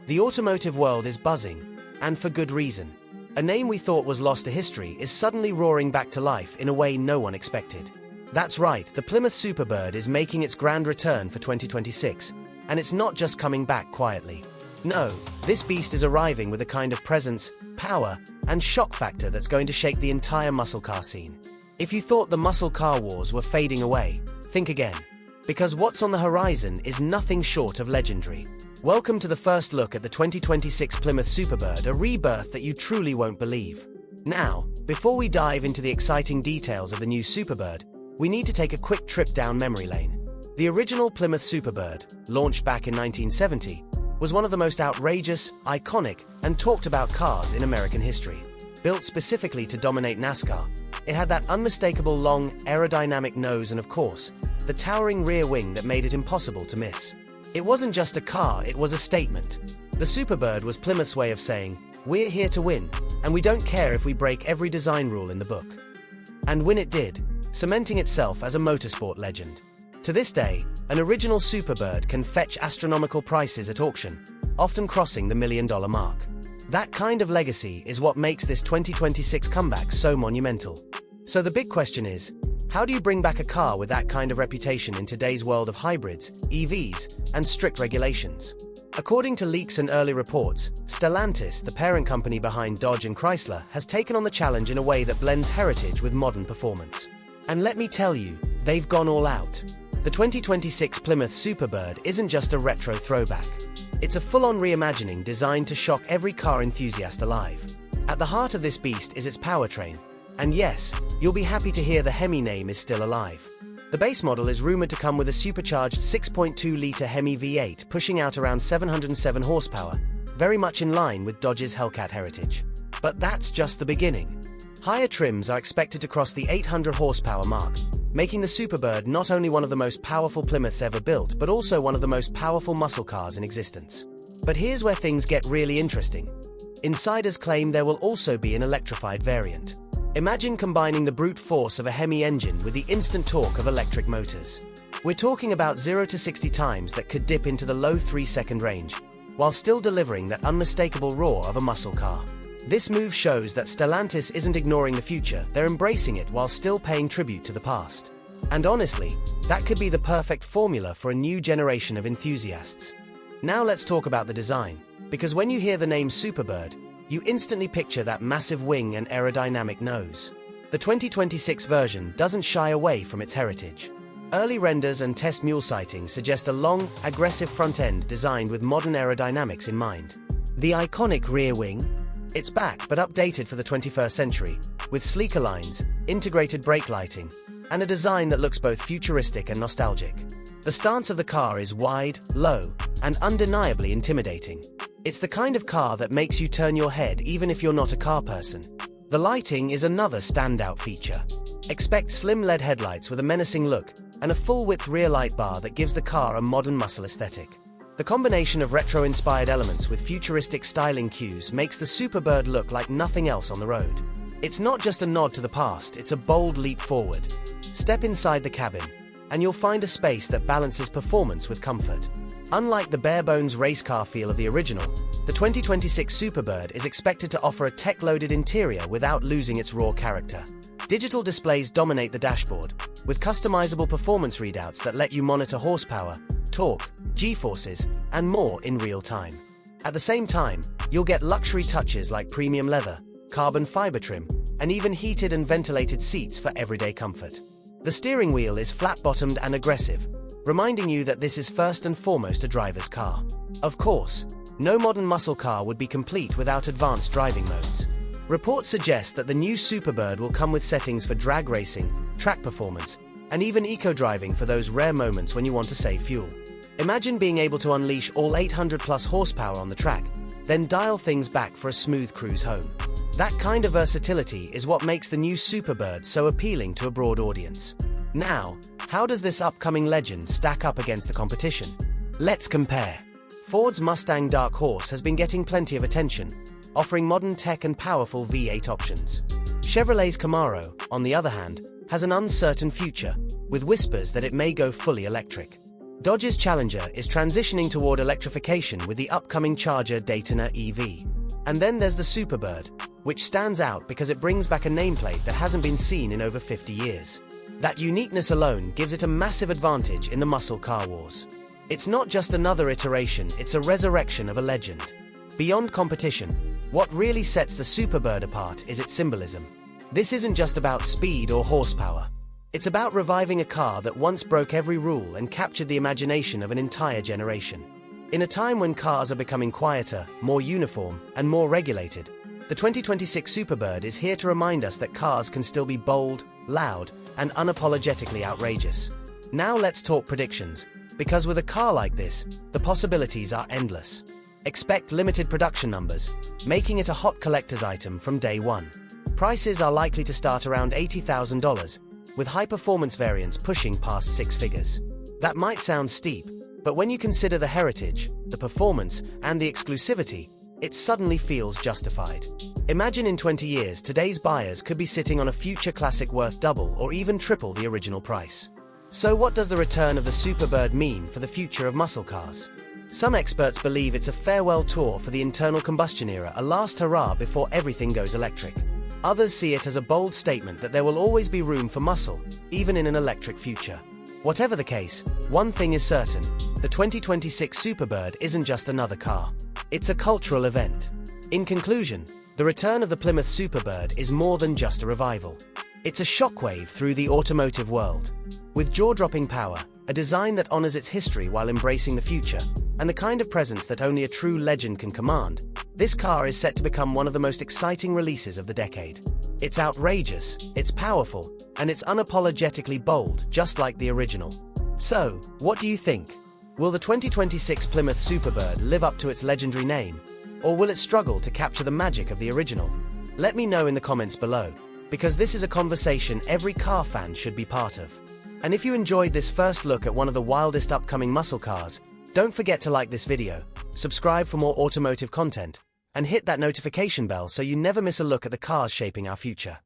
The automotive world is buzzing, and for good reason. A name we thought was lost to history is suddenly roaring back to life in a way no one expected. That's right, the Plymouth Superbird is making its grand return for 2026, and it's not just coming back quietly. No, this beast is arriving with a kind of presence, power, and shock factor that's going to shake the entire muscle car scene. If you thought the muscle car wars were fading away, think again. Because what's on the horizon is nothing short of legendary. Welcome to the first look at the 2026 Plymouth Superbird, a rebirth that you truly won't believe. Now, before we dive into the exciting details of the new Superbird, we need to take a quick trip down memory lane. The original Plymouth Superbird, launched back in 1970, was one of the most outrageous, iconic, and talked about cars in American history. Built specifically to dominate NASCAR, it had that unmistakable long, aerodynamic nose and, of course, the towering rear wing that made it impossible to miss. It wasn't just a car, it was a statement. The Superbird was Plymouth's way of saying, we're here to win, and we don't care if we break every design rule in the book. And win it did, cementing itself as a motorsport legend. To this day, an original Superbird can fetch astronomical prices at auction, often crossing the $1 million mark. That kind of legacy is what makes this 2026 comeback so monumental. So the big question is, how do you bring back a car with that kind of reputation in today's world of hybrids, EVs, and strict regulations? According to leaks and early reports, Stellantis, the parent company behind Dodge and Chrysler, has taken on the challenge in a way that blends heritage with modern performance. And let me tell you, they've gone all out. The 2026 Plymouth Superbird isn't just a retro throwback. It's a full-on reimagining designed to shock every car enthusiast alive. At the heart of this beast is its powertrain. And yes, you'll be happy to hear the Hemi name is still alive. The base model is rumored to come with a supercharged 6.2-litre Hemi V8 pushing out around 707 horsepower, very much in line with Dodge's Hellcat heritage. But that's just the beginning. Higher trims are expected to cross the 800 horsepower mark, making the Superbird not only one of the most powerful Plymouths ever built, but also one of the most powerful muscle cars in existence. But here's where things get really interesting. Insiders claim there will also be an electrified variant. Imagine combining the brute force of a Hemi engine with the instant torque of electric motors. We're talking about 0 to 60 times that could dip into the low 3-second range, while still delivering that unmistakable roar of a muscle car. This move shows that Stellantis isn't ignoring the future, they're embracing it while still paying tribute to the past. And honestly, that could be the perfect formula for a new generation of enthusiasts. Now let's talk about the design, because when you hear the name Superbird, you instantly picture that massive wing and aerodynamic nose. The 2026 version doesn't shy away from its heritage. Early renders and test mule sightings suggest a long, aggressive front end designed with modern aerodynamics in mind. The iconic rear wing? It's back but updated for the 21st century, with sleeker lines, integrated brake lighting, and a design that looks both futuristic and nostalgic. The stance of the car is wide, low, and undeniably intimidating. It's the kind of car that makes you turn your head even if you're not a car person. The lighting is another standout feature. Expect slim LED headlights with a menacing look, and a full-width rear light bar that gives the car a modern muscle aesthetic. The combination of retro-inspired elements with futuristic styling cues makes the Superbird look like nothing else on the road. It's not just a nod to the past, it's a bold leap forward. Step inside the cabin, and you'll find a space that balances performance with comfort. Unlike the bare-bones race car feel of the original, the 2026 Superbird is expected to offer a tech-loaded interior without losing its raw character. Digital displays dominate the dashboard, with customizable performance readouts that let you monitor horsepower, torque, G-forces, and more in real time. At the same time, you'll get luxury touches like premium leather, carbon fiber trim, and even heated and ventilated seats for everyday comfort. The steering wheel is flat-bottomed and aggressive, reminding you that this is first and foremost a driver's car. Of course, no modern muscle car would be complete without advanced driving modes. Reports suggest that the new Superbird will come with settings for drag racing, track performance, and even eco-driving for those rare moments when you want to save fuel. Imagine being able to unleash all 800+ horsepower on the track, then dial things back for a smooth cruise home. That kind of versatility is what makes the new Superbird so appealing to a broad audience. Now, how does this upcoming legend stack up against the competition? Let's compare. Ford's Mustang Dark Horse has been getting plenty of attention, offering modern tech and powerful V8 options. Chevrolet's Camaro, on the other hand, has an uncertain future, with whispers that it may go fully electric. Dodge's Challenger is transitioning toward electrification with the upcoming Charger Daytona EV. And then there's the Superbird, which stands out because it brings back a nameplate that hasn't been seen in over 50 years. That uniqueness alone gives it a massive advantage in the muscle car wars. It's not just another iteration, it's a resurrection of a legend. Beyond competition, what really sets the Superbird apart is its symbolism. This isn't just about speed or horsepower. It's about reviving a car that once broke every rule and captured the imagination of an entire generation. In a time when cars are becoming quieter, more uniform, and more regulated, the 2026 Superbird is here to remind us that cars can still be bold, loud, and unapologetically outrageous. Now let's talk predictions, because with a car like this, the possibilities are endless. Expect limited production numbers, making it a hot collector's item from day one. Prices are likely to start around $80,000, with high-performance variants pushing past six figures. That might sound steep, but when you consider the heritage, the performance, and the exclusivity, it suddenly feels justified. Imagine in 20 years, today's buyers could be sitting on a future classic worth double or even triple the original price. So what does the return of the Superbird mean for the future of muscle cars? Some experts believe it's a farewell tour for the internal combustion era, a last hurrah before everything goes electric. Others see it as a bold statement that there will always be room for muscle, even in an electric future. Whatever the case, one thing is certain, the 2026 Superbird isn't just another car. It's a cultural event. In conclusion, the return of the Plymouth Superbird is more than just a revival. It's a shockwave through the automotive world. With jaw-dropping power, a design that honors its history while embracing the future, and the kind of presence that only a true legend can command, this car is set to become one of the most exciting releases of the decade. It's outrageous, it's powerful, and it's unapologetically bold, just like the original. So, what do you think? Will the 2026 Plymouth Superbird live up to its legendary name? Or will it struggle to capture the magic of the original? Let me know in the comments below, because this is a conversation every car fan should be part of. And if you enjoyed this first look at one of the wildest upcoming muscle cars, don't forget to like this video, subscribe for more automotive content, and hit that notification bell so you never miss a look at the cars shaping our future.